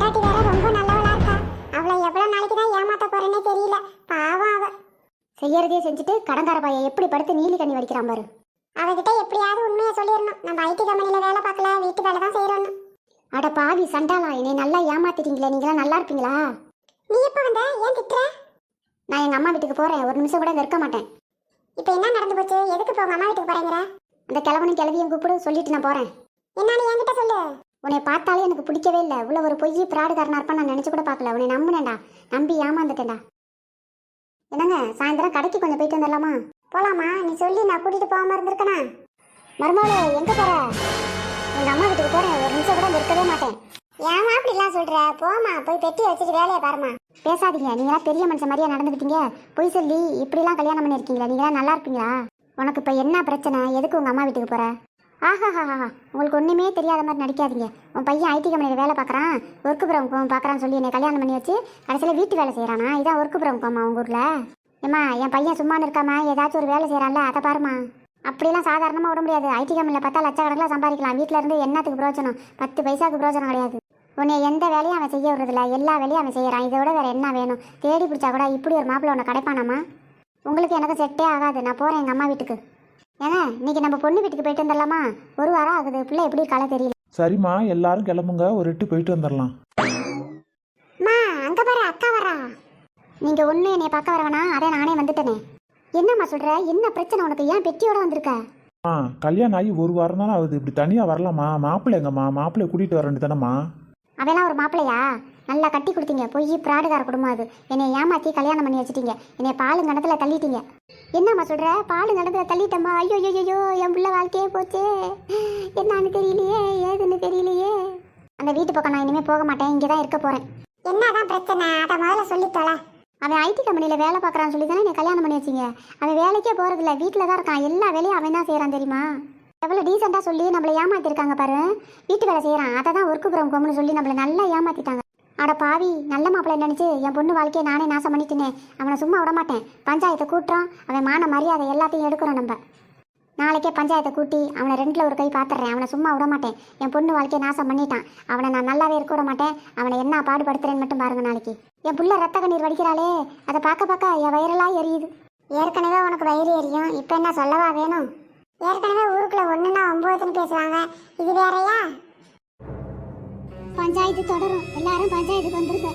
பொண்டாட்டி வேற ரொம்ப நல்லவளா இருக்கா. அவளை எவ்வளவு நாளைக்கு தான் ஏமாத்த போறேன்னே தெரியல. பாவம் அவ. செய்யறதே செஞ்சுட்டு கடங்கார பைய எப்படி படுத்து நீலி கண்ணி வடிக்கிறான் பாரு. அவகிட்ட எப்படியாவது உண்மையை சொல்லிடணும். நம்ம ஐடி கம்பெனில வேலை பார்க்கல, வீட்டு வேலை தான் செய்யறோம். அட பாவி சண்டாளா, என்னை நல்லா ஏமாத்திட்டீங்களே. நீங்களாம் நல்லா இருப்பீங்களா? நீ எப்ப வந்த? ஏன் திட்டுற? நான் எங்க அம்மா வீட்டுக்கு போறேன். ஒரு நிமிஷம் கூட இருக்க மாட்டேன். இப்ப என்ன நடந்து போச்சு? எதுக்கு போங்க அம்மா வீட்டுக்கு போறேங்கிற? அந்த கிழவனும் கிளவியும் கூப்பிடு, சொல்லிட்டு நான் போறேன். என்னன்னு என்கிட்ட சொல்லு. உன்னை பார்த்தாலே எனக்கு பிடிக்கவே இல்லை. இவ்வளவு ஒரு பொய் பிராடுகாரனா இருப்பான் நான் நினைச்சு கூட பார்க்கல. உன்னை நம்பினேன்டா, நம்பி ஏமாந்துட்டேன்டா. என்னங்க, சாயந்தரம் கடைக்கு கொஞ்சம் போயிட்டு வந்துடலாமா? போலாமா? நீ சொல்லி நான் கூட்டிட்டு போகாம இருந்திருக்கனா? மருமகளே, எங்க போற? எங்க அம்மா வீட்டுக்கு போறேன். ஒரு நிமிஷம் கூட இருக்கவே மாட்டேன். ஏமா அப்படிலாம் சொல்ற? போமா, போய் பெட்டி வச்சுட்டு வேலையை பாருமா. பேசாதீங்க, நீங்களா பெரிய மனுஷன் மாதிரியா நடந்துக்கிட்டீங்க. பொய் சொல்லி இப்படிலாம் கல்யாணம் பண்ணிருக்கீங்களா? நீங்களா நல்லா இருப்பீங்களா? உனக்கு இப்ப என்ன பிரச்சனை? எதுக்கு உங்க அம்மா வீட்டுக்கு போற? ஆஹாஹாஹா, உங்களுக்கு ஒண்ணுமே தெரியாத மாதிரி நடிக்காதீங்க. உன் பையன் ஐடி கம்பெனியில் வேலை பார்க்குறான், ஒர்க்கு புறம் பார்க்குறான்னு சொல்லி என்னை கல்யாணம் பண்ணி வச்சு கடைசியில் வீட்டு வேலை செய்கிறானா? இதான் ஒர்க்கு புறம் கோமா உங்க ஊரில்? ஏம்மா, என் பையன் சும்மானு இருக்காம ஏதாச்சும் ஒரு வேலை செய்கிறான்ல, அதை பாருமா. அப்படிலாம் சாதாரணமாக விட முடியாது. ஐடி கம்பெனியில் பார்த்தா லட்சக்கணக்கில் சம்பாதிக்கலாம். வீட்டில் இருந்து என்னத்துக்கு பிரோஜனம்? 10 பைசாவுக்கு பிரோஜனம் கிடையாது. உன்னை எந்த வேலையும் அவன் செய்ய விடுறதில்ல, எல்லா வேலையும் அவன் செய்கிறான். இதை விட வேறு என்ன வேணும்? தேடி பிடிச்சா கூட இப்படி ஒரு மாப்பிள்ளை உன்னை கிடைப்பானாமா? உங்களுக்கு எனக்கு செட்டே ஆகாது. நான் போகிறேன் எங்கள் அம்மா வீட்டுக்கு. ஏங்க, இன்னைக்கு நம்ம பொண்ணு வீட்டுக்கு போயிட்டு வந்துடலாமா? ஒரு வாரம் ஆகுது, பிள்ளை எப்படி கலை தெரியல. சரிம்மா, எல்லாரும் கிளம்புங்க, ஒரு எட்டு போயிட்டு வந்துடலாம். அங்க பாரு, அக்கா வரா. நீங்க ஒண்ணு என்னை பார்க்க வரவேனா? அதே நானே வந்துட்டேனே. என்னம்மா சொல்ற? என்ன பிரச்சனை உனக்கு? ஏன் பெட்டியோட வந்திருக்க? கல்யாணம் ஆகி ஒரு வாரம் தானே ஆகுது, இப்படி தனியா வரலாமா? மாப்பிள்ளை எங்கம்மா? மாப்பிள்ளை கூட்டிட்டு வர வேண்டியதானம்மா? அவெல்லாம் ஒரு மாப்பிள்ளையா? நல்லா கட்டி கொடுத்தீங்க. பொய் பிராடுகார குடும்பம் அது. என்னை ஏமாத்தி கல்யாணம் பண்ணி வச்சுட்டீங்க. என்னை பாலுங்கணத்துல தள்ளிட்டீங்க. என்னம்மா சொல்ற? பாலுங்கணத்துல தள்ளிட்டம்மா? ஐயோ ஐயோ, என் பிள்ளை வாழ்க்கையே போச்சே. என்னன்னு தெரியலையே, ஏதுன்னு தெரியலையே. அந்த வீட்டு பக்கம் நான் இனிமே போக மாட்டேன், இங்கதான் இருக்க போறேன். என்னதான் பிரச்சனை? அதை முதல்ல சொல்லித்தோல. அவன் ஐடி கம்பெனியில் வேலை பார்க்குறான்னு சொல்லி தானே என்னை கல்யாணம் பண்ணி வச்சிங்க. அவன் வேலைக்கே போகிறதில்ல, வீட்டில் தான் இருக்கான். எல்லா வேலையும் அவன் தான் செய்கிறான் தெரியுமா? எவ்வளோ டீசெண்டாக சொல்லி நம்மளை ஏமாற்றிருக்காங்க பாரு. வீட்டு வேலை செய்கிறான், அதை தான் ஒர்க்கு புறம் கோம்னு சொல்லி நம்மளை நல்லா ஏமாற்றிட்டாங்க. அட பாவி, நல்ல மாப்பிள்ளை நினச்சி என் பொண்ணு வாழ்க்கையை நானே நாசம் பண்ணிட்டேனே. அவனை சும்மா விட மாட்டேன். பஞ்சாயத்தை கூட்டுறோம், அவன் மான மரியாதை எல்லாத்தையும் எடுக்கிறோம். நம்ம நாளைக்கே பஞ்சாயத்தை கூட்டி அவனை 2ல் ஒரு கை பார்த்துட்றேன். அவனை சும்மா விட மாட்டேன். என் பொண்ணு வாழ்க்கையை நாசம் பண்ணிட்டான். அவனை நான் நல்லாவே இருக்க விட மாட்டேன். அவனை என்ன பாடுபடுத்துறேன்னு மட்டும் பாருங்க. நாளைக்கு என் புள்ள ரத்த கண்ணீர் வடிக்கிறாளே, அதை பார்க்க பார்க்க என் வயிறெல்லாம் எரியுது. ஏற்கனவே உனக்கு வயிறு எரியும், இப்போ என்ன சொல்லவா வேணும்? ஏற்கனவே ஊருக்குள்ள 1ன்னா 9ன்னு பேசுவாங்க, இது வேறையா? பஞ்சாயத்து தொடரும். எல்லாரும் பஞ்சாயத்துக்கு வந்துருக்க.